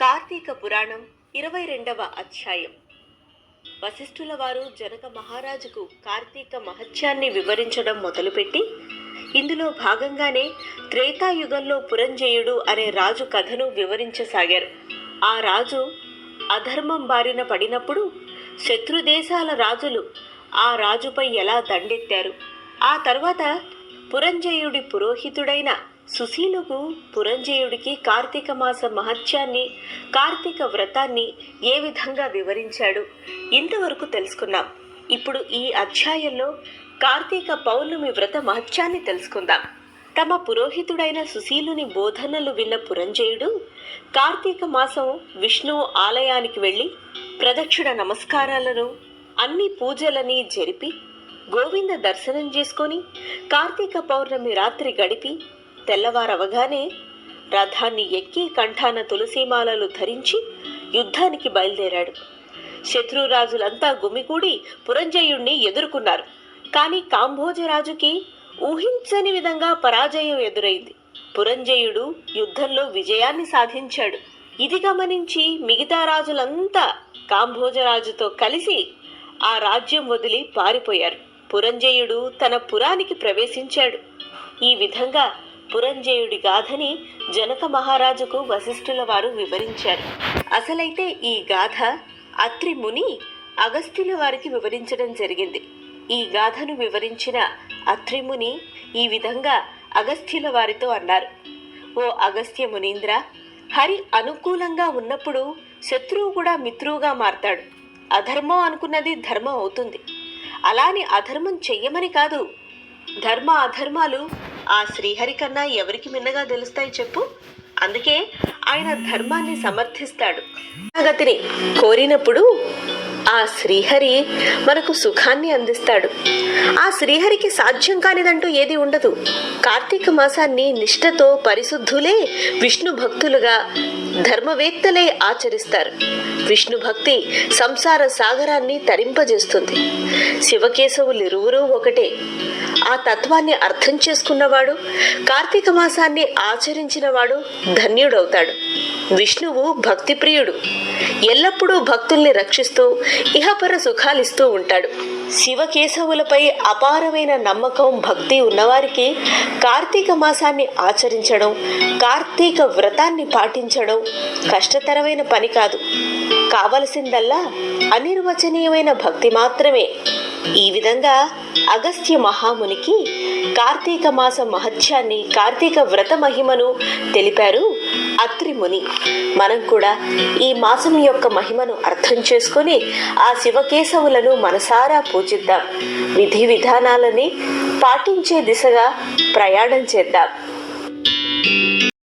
కార్తీక పురాణం 22వ అధ్యాయం. వశిష్ఠుల వారు జనక మహారాజుకు కార్తీక మహత్యాన్ని వివరించడం మొదలుపెట్టి, ఇందులో భాగంగానే త్రేతాయుగంలో పురంజయుడు అనే రాజు కథను వివరించసాగారు. ఆ రాజు అధర్మం బారిన పడినప్పుడు శత్రుదేశాల రాజులు ఆ రాజుపై ఎలా దండెత్తారు, ఆ తర్వాత పురంజయుడి పురోహితుడైన సుశీలుకు పురంజయుడికి కార్తీక మాస మహత్యాన్ని, కార్తీక వ్రతాన్ని ఏ విధంగా వివరించాడు ఇంతవరకు తెలుసుకున్నాం. ఇప్పుడు ఈ అధ్యాయంలో కార్తీక పౌర్ణమి వ్రత మహత్యాన్ని తెలుసుకుందాం. తమ పురోహితుడైన సుశీలుని బోధనలు విన్న పురంజయుడు కార్తీక మాసం విష్ణువు ఆలయానికి వెళ్ళి ప్రదక్షిణ నమస్కారాలను, అన్ని పూజలని జరిపి గోవింద దర్శనం చేసుకొని కార్తీక పౌర్ణమి రాత్రి గడిపి తెల్లవారవగానే రథాన్ని ఎక్కి కంఠాన తులసీమాలలు ధరించి యుద్ధానికి బయలుదేరాడు. శత్రురాజులంతా గుమికూడి పురంజయుణ్ణి ఎదుర్కొన్నారు. కానీ కాంభోజరాజుకి ఊహించని విధంగా పరాజయం ఎదురైంది. పురంజయుడు యుద్ధంలో విజయాన్ని సాధించాడు. ఇది గమనించి మిగతా రాజులంతా కాంభోజరాజుతో కలిసి ఆ రాజ్యం వదిలి పారిపోయారు. పురంజయుడు తన పురానికి ప్రవేశించాడు. ఈ విధంగా పురంజయుడి గాథని జనక మహారాజుకు వశిష్ఠుల వారు వివరించారు. అసలైతే ఈ గాథ అత్రి ముని అగస్త్యుల వారికి వివరించడం జరిగింది. ఈ గాథను వివరించిన అత్రి ముని ఈ విధంగా అగస్త్యుల వారితో అన్నారు: ఓ అగస్త్య మునీంద్ర, హరి అనుకూలంగా ఉన్నప్పుడు శత్రువు కూడా మిత్రువుగా మారతాడు. అధర్మం అనుకున్నది ధర్మం అవుతుంది. అలాని అధర్మం చెయ్యమని కాదు. ధర్మ అధర్మాలు ఆ శ్రీహరి కన్నా ఎవరికి మిన్నగా తెలుస్తాయి చెప్పు? అందుకే ఆయన ధర్మాన్ని సమర్థిస్తాడు. గతిని కోరినప్పుడు ఆ శ్రీహరి మనకు సుఖాన్ని అందిస్తాడు. ఆ శ్రీహరికి సాధ్యం కానిదంటూ ఏది ఉండదు. కార్తీక మాసాన్ని నిష్ఠతో పరిశుద్ధులే విష్ణు భక్తులుగా, ధర్మవేత్తలే ఆచరిస్తారు. విష్ణు భక్తి సంసార సాగరాన్ని తరింపజేస్తుంది. శివకేశవులిరువురూ ఒకటే. ఆ తత్వాన్ని అర్థం చేసుకున్నవాడు, కార్తీక మాసాన్ని ఆచరించినవాడు ధన్యుడవుతాడు. విష్ణువు భక్తిప్రియుడు. ఎల్లప్పుడూ భక్తుల్ని రక్షిస్తూ ఇహపర సుఖాలిస్తూ ఉంటాడు. శివకేశవులపై అపారమైన నమ్మకం, భక్తి ఉన్నవారికి కార్తీక మాసాన్ని ఆచరించడం, కార్తీక వ్రతాన్ని పాటించడం కష్టతరమైన పని కాదు. కావలసిందల్లా అనిర్వచనీయమైన భక్తి మాత్రమే. ఈ విధంగా అగస్త్య మహామునికి కార్తీక మాస మహత్యాన్ని, కార్తీక వ్రత మహిమను తెలిపారు అత్రి ముని. మనం కూడా ఈ మాసం యొక్క మహిమను అర్థం చేసుకొని ఆ శివకేశవులను మనసారా పూజిద్దాం. విధి విధానాలని పాటించే దిశగా ప్రయాణం చేద్దాం.